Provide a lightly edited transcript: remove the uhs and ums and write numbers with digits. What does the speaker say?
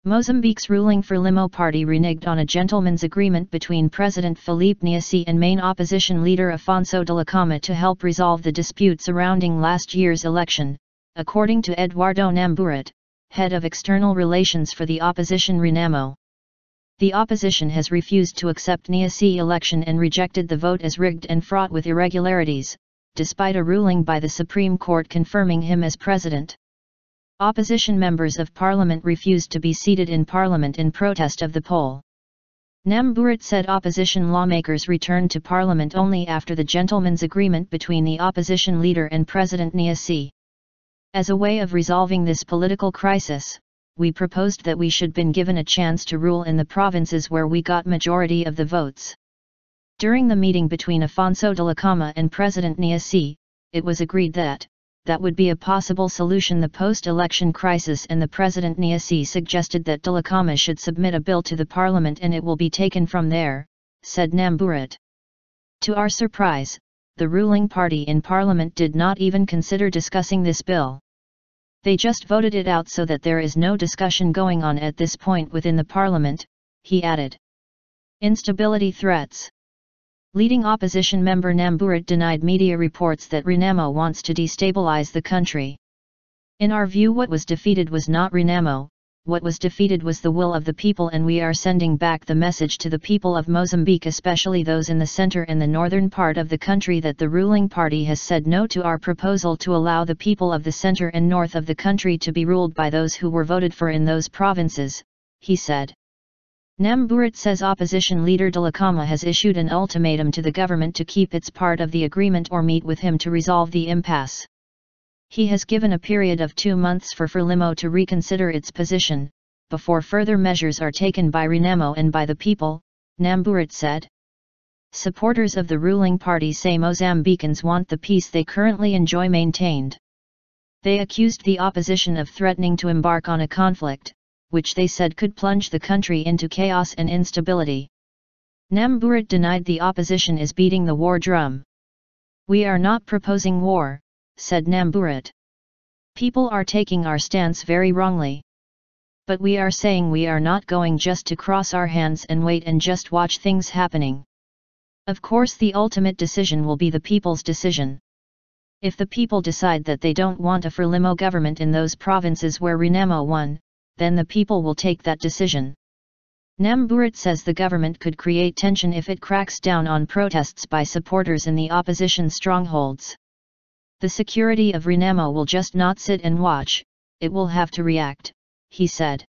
Mozambique's ruling FRELIMO party reneged on a gentleman's agreement between President Filipe Nyusi and main opposition leader Afonso Dhlakama to help resolve the dispute surrounding last year's election, according to Eduardo Namburete, head of external relations for the opposition RENAMO. The opposition has refused to accept Nyusi election and rejected the vote as rigged and fraught with irregularities, despite a ruling by the Supreme Court confirming him as president. Opposition members of parliament refused to be seated in parliament in protest of the poll. Namburete said opposition lawmakers returned to parliament only after the gentleman's agreement between the opposition leader and President Nyusi. As a way of resolving this political crisis, we proposed that we should been given a chance to rule in the provinces where we got majority of the votes. During the meeting between Afonso Dhlakama and President Nyusi, it was agreed that would be a possible solution the post-election crisis, and the President Nyusi suggested that Dhlakama should submit a bill to the parliament and it will be taken from there, said Namburete. To our surprise, the ruling party in parliament did not even consider discussing this bill. They just voted it out so that there is no discussion going on at this point within the parliament, he added. Instability threats. Leading opposition member Namburete denied media reports that RENAMO wants to destabilize the country. In our view, what was defeated was not RENAMO, what was defeated was the will of the people, and we are sending back the message to the people of Mozambique, especially those in the center and the northern part of the country, that the ruling party has said no to our proposal to allow the people of the center and north of the country to be ruled by those who were voted for in those provinces, he said. Namburete says opposition leader Dhlakama has issued an ultimatum to the government to keep its part of the agreement or meet with him to resolve the impasse. He has given a period of 2 months for FRELIMO to reconsider its position, before further measures are taken by RENAMO and by the people, Namburete said. Supporters of the ruling party say Mozambicans want the peace they currently enjoy maintained. They accused the opposition of threatening to embark on a conflict, which they said could plunge the country into chaos and instability. Namburete denied the opposition is beating the war drum. We are not proposing war, said Namburete. People are taking our stance very wrongly. But we are saying we are not going just to cross our hands and wait and just watch things happening. Of course, the ultimate decision will be the people's decision. If the people decide that they don't want a FRELIMO government in those provinces where RENAMO won, then the people will take that decision. Namburete says the government could create tension if it cracks down on protests by supporters in the opposition strongholds. The security of RENAMO will just not sit and watch, it will have to react, he said.